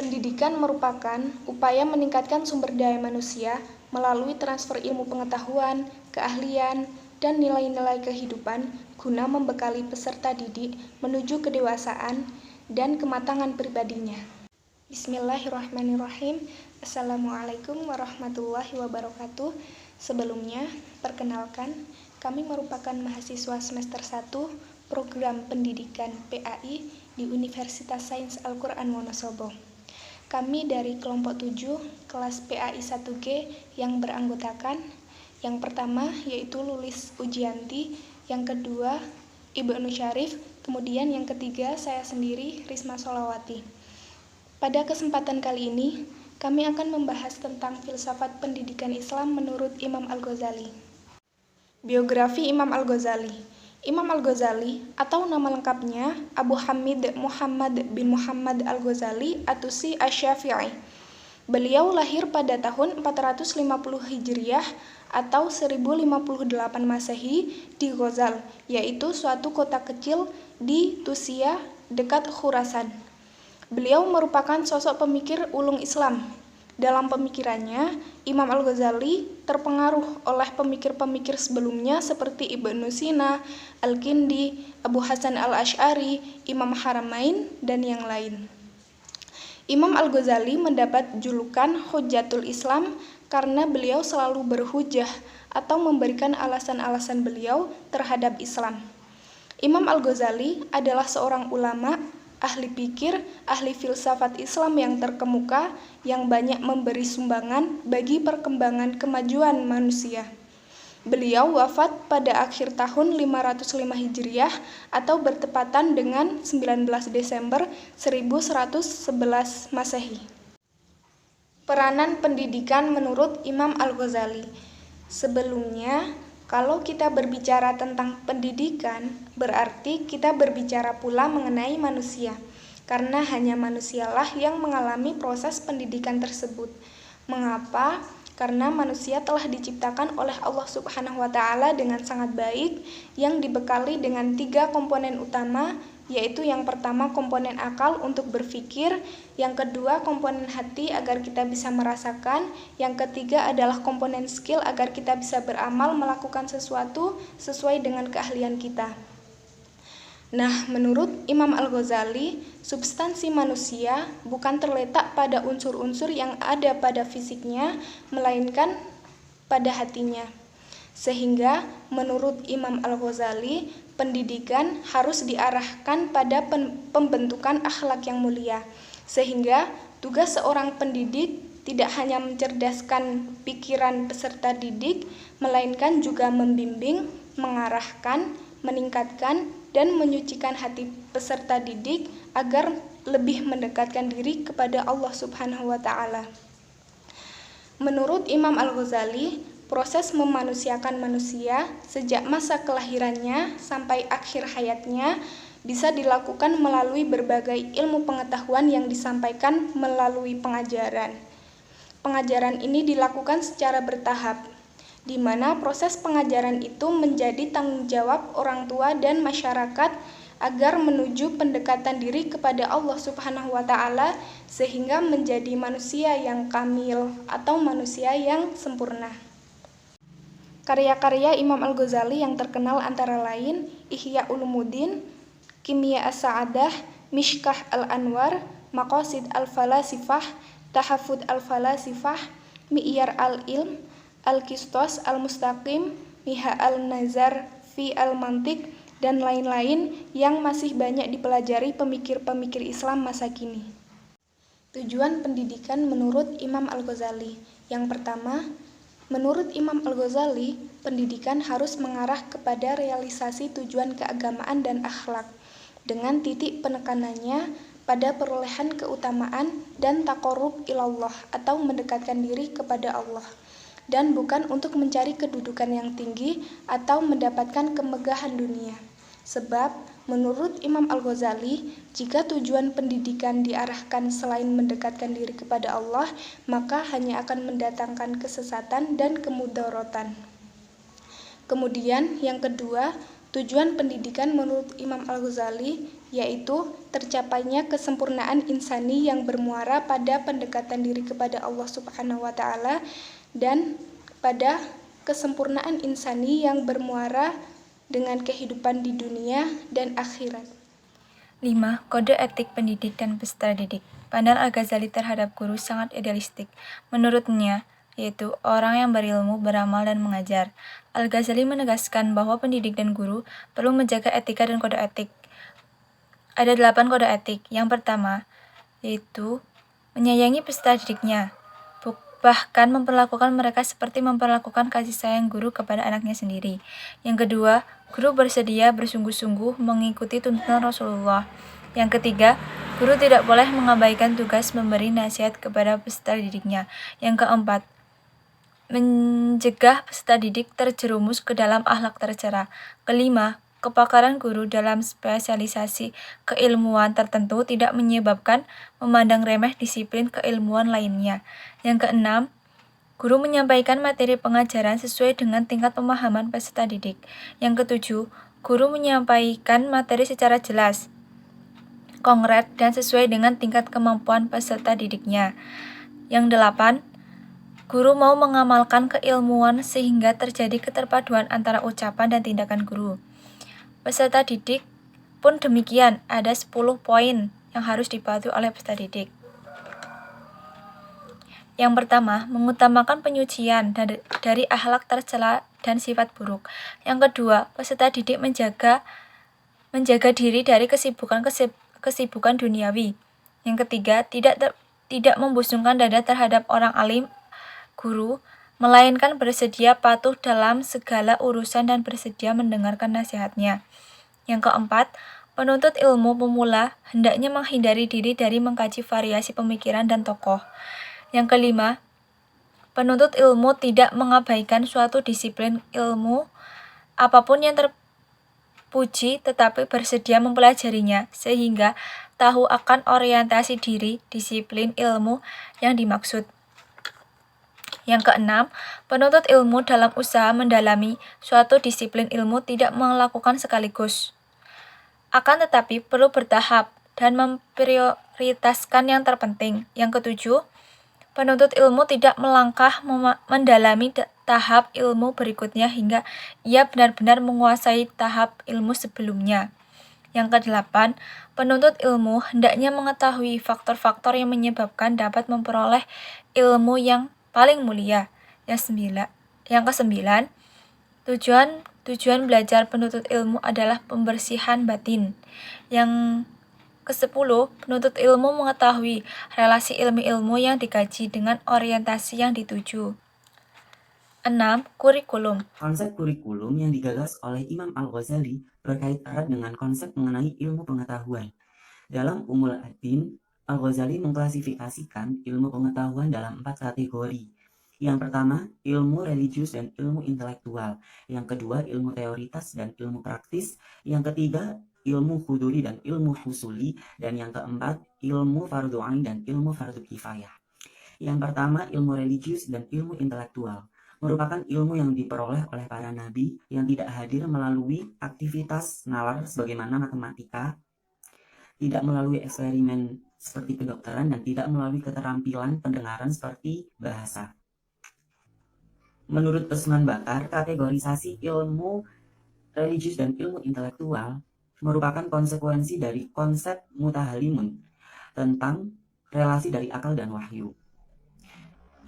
Pendidikan merupakan upaya meningkatkan sumber daya manusia melalui transfer ilmu pengetahuan, keahlian, dan nilai-nilai kehidupan guna membekali peserta didik menuju kedewasaan dan kematangan pribadinya. Bismillahirrahmanirrahim. Assalamualaikum warahmatullahi wabarakatuh. Sebelumnya, perkenalkan, kami merupakan mahasiswa semester 1 program pendidikan PAI di Universitas Sains Al-Quran Wonosobo. Kami dari kelompok 7 kelas PAI 1G yang beranggotakan yang pertama yaitu Lulis Ujianti, yang kedua Ibnu Syarif, kemudian yang ketiga saya sendiri Risma Solawati. Pada kesempatan kali ini kami akan membahas tentang filsafat pendidikan Islam menurut Imam Al-Ghazali. Biografi Imam Al-Ghazali. Imam Al-Ghazali atau nama lengkapnya Abu Hamid Muhammad bin Muhammad Al-Ghazali Atusi Asy-Syafi'i. Beliau lahir pada tahun 450 Hijriah atau 1058 Masehi di Ghazal, yaitu suatu kota kecil di Tusia dekat Khurasan. Beliau merupakan sosok pemikir ulung Islam. Dalam pemikirannya, Imam Al-Ghazali terpengaruh oleh pemikir-pemikir sebelumnya seperti Ibnu Sina, Al-Kindi, Abu Hasan Al-Asy'ari, Imam Haramain, dan yang lain. Imam Al-Ghazali mendapat julukan Hujjatul Islam karena beliau selalu berhujjah atau memberikan alasan-alasan beliau terhadap Islam. Imam Al-Ghazali adalah seorang ulama, ahli pikir, ahli filsafat Islam yang terkemuka, yang banyak memberi sumbangan bagi perkembangan kemajuan manusia. Beliau wafat pada akhir tahun 505 Hijriah atau bertepatan dengan 19 Desember 1111 Masehi. Peranan pendidikan menurut Imam Al-Ghazali. Sebelumnya, kalau kita berbicara tentang pendidikan, berarti kita berbicara pula mengenai manusia, karena hanya manusialah yang mengalami proses pendidikan tersebut. Mengapa? Karena manusia telah diciptakan oleh Allah Subhanahu wa Ta'ala dengan sangat baik, yang dibekali dengan 3 komponen utama, yaitu yang pertama komponen akal untuk berpikir, yang kedua komponen hati agar kita bisa merasakan, yang ketiga adalah komponen skill agar kita bisa beramal melakukan sesuatu sesuai dengan keahlian kita. Nah, menurut Imam Al-Ghazali, substansi manusia bukan terletak pada unsur-unsur yang ada pada fisiknya, melainkan pada hatinya. Sehingga menurut Imam Al-Ghazali, pendidikan harus diarahkan pada pembentukan akhlak yang mulia. Sehingga tugas seorang pendidik tidak hanya mencerdaskan pikiran peserta didik, melainkan juga membimbing, mengarahkan, meningkatkan, dan menyucikan hati peserta didik agar lebih mendekatkan diri kepada Allah Subhanahu wa Ta'ala. Menurut Imam Al-Ghazali, proses memanusiakan manusia sejak masa kelahirannya sampai akhir hayatnya bisa dilakukan melalui berbagai ilmu pengetahuan yang disampaikan melalui pengajaran. Pengajaran ini dilakukan secara bertahap, di mana proses pengajaran itu menjadi tanggung jawab orang tua dan masyarakat agar menuju pendekatan diri kepada Allah Subhanahu wa Ta'ala sehingga menjadi manusia yang kamil atau manusia yang sempurna. Karya-karya Imam Al-Ghazali yang terkenal antara lain Ihya Ulumuddin, Kimia As-Sa'adah, Mishkah Al-Anwar, Maqasid Al-Falasifah, Tahafud Al-Falasifah, Mi'yar Al-Ilm, Al-Qistos Al-Mustaqim, Miha Al-Nazar fi Al-Mantiq, dan lain-lain yang masih banyak dipelajari pemikir-pemikir Islam masa kini. Tujuan pendidikan menurut Imam Al-Ghazali. Yang pertama, menurut Imam Al-Ghazali, pendidikan harus mengarah kepada realisasi tujuan keagamaan dan akhlak, dengan titik penekanannya pada perolehan keutamaan dan taqarrub ilallah atau mendekatkan diri kepada Allah, dan bukan untuk mencari kedudukan yang tinggi atau mendapatkan kemegahan dunia. Sebab, menurut Imam Al-Ghazali, jika tujuan pendidikan diarahkan selain mendekatkan diri kepada Allah, maka hanya akan mendatangkan kesesatan dan kemudaratan. Kemudian, yang kedua, tujuan pendidikan menurut Imam Al-Ghazali yaitu tercapainya kesempurnaan insani yang bermuara pada pendekatan diri kepada Allah Subhanahu wa Ta'ala dan pada kesempurnaan insani yang bermuara dengan kehidupan di dunia dan akhirat. 5. Kode etik pendidik dan peserta didik. Pandangan Al-Ghazali terhadap guru sangat idealistik. Menurutnya, yaitu orang yang berilmu, beramal, dan mengajar. Al-Ghazali menegaskan bahwa pendidik dan guru perlu menjaga etika dan kode etik. Ada 8 kode etik. Yang pertama, yaitu menyayangi peserta didiknya, bahkan memperlakukan mereka seperti memperlakukan kasih sayang guru kepada anaknya sendiri. Yang kedua, guru bersedia bersungguh-sungguh mengikuti tuntunan Rasulullah. Yang ketiga, guru tidak boleh mengabaikan tugas memberi nasihat kepada peserta didiknya. Yang keempat, mencegah peserta didik terjerumus ke dalam akhlak tercela. Kelima, kepakaran guru dalam spesialisasi keilmuan tertentu tidak menyebabkan memandang remeh disiplin keilmuan lainnya. Yang keenam, guru menyampaikan materi pengajaran sesuai dengan tingkat pemahaman peserta didik. Yang ketujuh, guru menyampaikan materi secara jelas, konkret, dan sesuai dengan tingkat kemampuan peserta didiknya. Yang delapan, guru mau mengamalkan keilmuan sehingga terjadi keterpaduan antara ucapan dan tindakan guru. Peserta didik pun demikian, ada 10 poin yang harus dipatuhi oleh peserta didik. Yang pertama, mengutamakan penyucian dari akhlak tercela dan sifat buruk. Yang kedua, peserta didik menjaga diri dari kesibukan duniawi. Yang ketiga, tidak membusungkan dada terhadap orang alim, guru, melainkan bersedia patuh dalam segala urusan dan bersedia mendengarkan nasihatnya. Yang keempat, penuntut ilmu pemula hendaknya menghindari diri dari mengkaji variasi pemikiran dan tokoh. Yang kelima, penuntut ilmu tidak mengabaikan suatu disiplin ilmu apapun yang terpuji tetapi bersedia mempelajarinya sehingga tahu akan orientasi diri disiplin ilmu yang dimaksud. Yang keenam, penuntut ilmu dalam usaha mendalami suatu disiplin ilmu tidak melakukan sekaligus. Akan tetapi perlu bertahap dan memprioritaskan yang terpenting. Yang ketujuh, penuntut ilmu tidak melangkah mendalami tahap ilmu berikutnya hingga ia benar-benar menguasai tahap ilmu sebelumnya. Yang kedelapan, penuntut ilmu hendaknya mengetahui faktor-faktor yang menyebabkan dapat memperoleh ilmu yang paling mulia. Yang kesembilan, tujuan belajar penuntut ilmu adalah pembersihan batin. Yang ke-10, penuntut ilmu mengetahui relasi ilmu-ilmu yang dikaji dengan orientasi yang dituju. 6. Kurikulum. Konsep kurikulum yang digagas oleh Imam Al-Ghazali berkait erat dengan konsep mengenai ilmu pengetahuan. Dalam Umul Ad-Din, Al-Ghazali mengklasifikasikan ilmu pengetahuan dalam 4 kategori. Yang pertama, ilmu religius dan ilmu intelektual. Yang kedua, ilmu teoritas dan ilmu praktis. Yang ketiga, ilmu huduri dan ilmu husuli. Dan yang keempat, ilmu fardu ain dan ilmu fardu kifayah. Yang pertama, ilmu religius dan ilmu intelektual merupakan ilmu yang diperoleh oleh para nabi yang tidak hadir melalui aktivitas nalar sebagaimana matematika, tidak melalui eksperimen seperti kedokteran, dan tidak melalui keterampilan pendengaran seperti bahasa. Menurut Usman Bakar, kategorisasi ilmu religius dan ilmu intelektual merupakan konsekuensi dari konsep mutahalimun tentang relasi dari akal dan wahyu.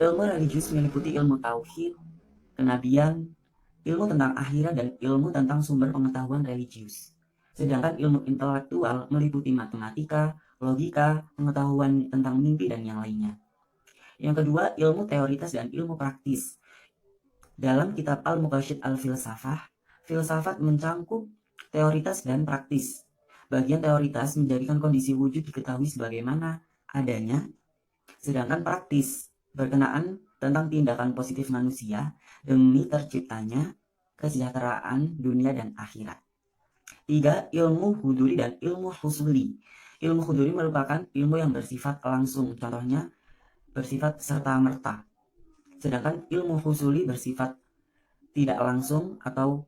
Ilmu religius meliputi ilmu tauhid, kenabian, ilmu tentang akhirat, dan ilmu tentang sumber pengetahuan religius. Sedangkan ilmu intelektual meliputi matematika, logika, pengetahuan tentang mimpi, dan yang lainnya. Yang kedua, ilmu teoritas dan ilmu praktis. Dalam kitab Al-Muqasyid Al-Filsafah, filsafat mencangkup teoritas dan praktis. Bagian teoritas menjadikan kondisi wujud diketahui sebagaimana adanya, sedangkan praktis berkenaan tentang tindakan positif manusia demi terciptanya kesejahteraan dunia dan akhirat. 3. Ilmu huduri dan ilmu husuli. Ilmu huduri merupakan ilmu yang bersifat langsung, contohnya bersifat serta-merta. Sedangkan ilmu husuli bersifat tidak langsung atau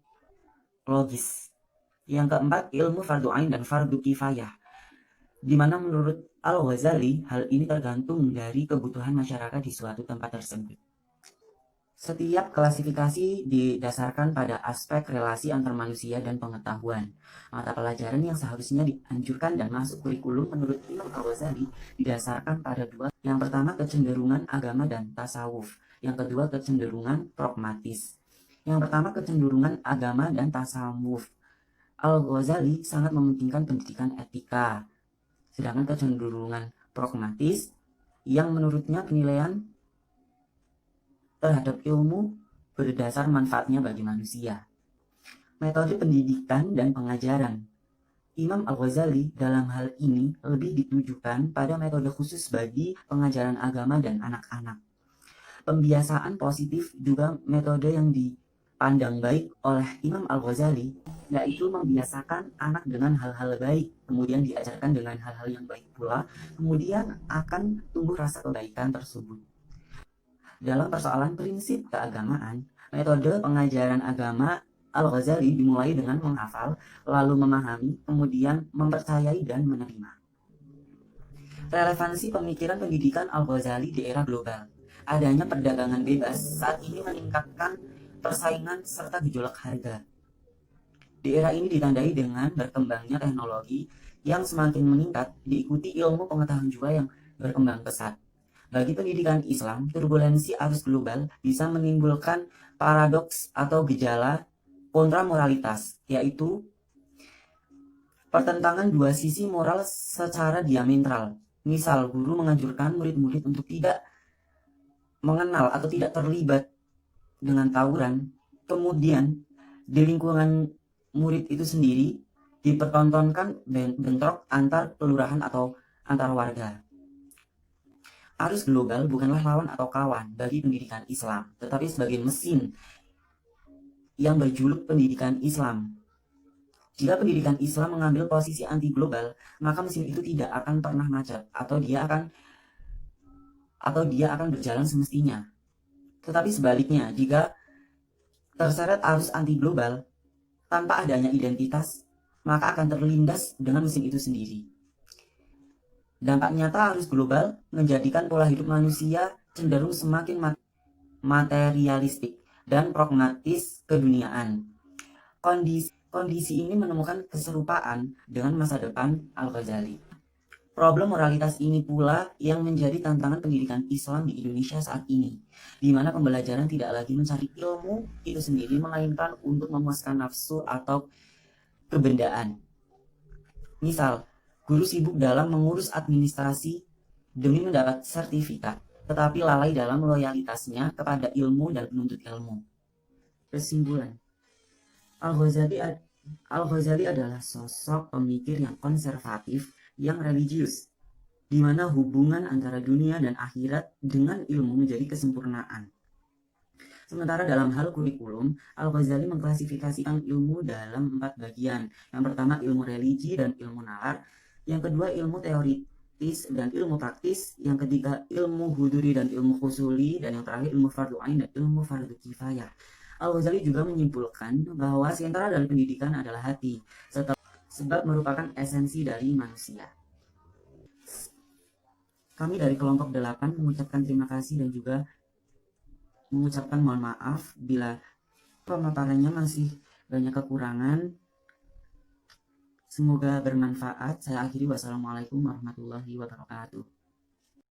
logis. Yang keempat, ilmu fardu ain dan fardu kifayah. Di mana menurut Al-Ghazali, hal ini tergantung dari kebutuhan masyarakat di suatu tempat tersebut. Setiap klasifikasi didasarkan pada aspek relasi antar manusia dan pengetahuan. Mata pelajaran yang seharusnya dianjurkan dan masuk kurikulum menurut Imam Al-Ghazali didasarkan pada dua. Yang pertama, kecenderungan agama dan tasawuf. Yang kedua, kecenderungan pragmatis. Yang pertama, kecenderungan agama dan tasawuf. Al-Ghazali sangat mementingkan pendidikan etika. Sedangkan kecenderungan pragmatis yang menurutnya penilaian terhadap ilmu berdasar manfaatnya bagi manusia. Metode pendidikan dan pengajaran. Imam Al-Ghazali dalam hal ini lebih ditujukan pada metode khusus bagi pengajaran agama dan anak-anak. Pembiasaan positif juga metode yang dipandang baik oleh Imam Al-Ghazali, yaitu membiasakan anak dengan hal-hal baik, kemudian diajarkan dengan hal-hal yang baik pula, kemudian akan tumbuh rasa kebaikan tersebut. Dalam persoalan prinsip keagamaan, metode pengajaran agama Al-Ghazali dimulai dengan menghafal, lalu memahami, kemudian mempercayai dan menerima. Relevansi pemikiran pendidikan Al-Ghazali di era global. Adanya perdagangan bebas saat ini meningkatkan persaingan serta gejolak harga. Di era ini ditandai dengan berkembangnya teknologi yang semakin meningkat, diikuti ilmu pengetahuan juga yang berkembang pesat. Bagi pendidikan Islam, turbulensi arus global bisa menimbulkan paradoks atau gejala kontramoralitas, yaitu pertentangan dua sisi moral secara diametral. Misal, guru menganjurkan murid-murid untuk tidak mengenal atau tidak terlibat dengan tawuran, kemudian di lingkungan murid itu sendiri dipertontonkan bentrok antar kelurahan atau antar warga. Arus global bukanlah lawan atau kawan bagi pendidikan Islam, tetapi sebagai mesin yang berjuluk pendidikan Islam. Jika pendidikan Islam mengambil posisi anti global, maka mesin itu tidak akan pernah macet atau dia akan berjalan semestinya. Tetapi sebaliknya, jika terseret arus anti global tanpa adanya identitas, maka akan terlindas dengan mesin itu sendiri. Dampak nyata arus global menjadikan pola hidup manusia cenderung semakin materialistik dan pragmatis keduniaan. Kondisi ini menemukan keserupaan dengan masa depan Al-Ghazali. Problem moralitas ini pula yang menjadi tantangan pendidikan Islam di Indonesia saat ini, di mana pembelajaran tidak lagi mencari ilmu itu sendiri, melainkan untuk memuaskan nafsu atau kebendaan. Misal, guru sibuk dalam mengurus administrasi demi mendapat sertifikat, tetapi lalai dalam loyalitasnya kepada ilmu dan penuntut ilmu. Kesimpulan, Al-Ghazali adalah sosok pemikir yang konservatif, yang religius, di mana hubungan antara dunia dan akhirat dengan ilmu menjadi kesempurnaan. Sementara dalam hal kurikulum, Al-Ghazali mengklasifikasikan ilmu dalam 4 bagian. Yang pertama, ilmu religi dan ilmu nalar. Yang kedua, ilmu teoritis dan ilmu praktis. Yang ketiga, ilmu huduri dan ilmu khusuli. Dan yang terakhir, ilmu fardu ain dan ilmu fardu kifayah. Al-Ghazali juga menyimpulkan bahwa sentral dari pendidikan adalah hati, sebab merupakan esensi dari manusia. Kami dari kelompok 8 mengucapkan terima kasih dan juga mengucapkan mohon maaf bila pemaparannya masih banyak kekurangan. Semoga bermanfaat. Saya akhiri. Wassalamualaikum warahmatullahi wabarakatuh.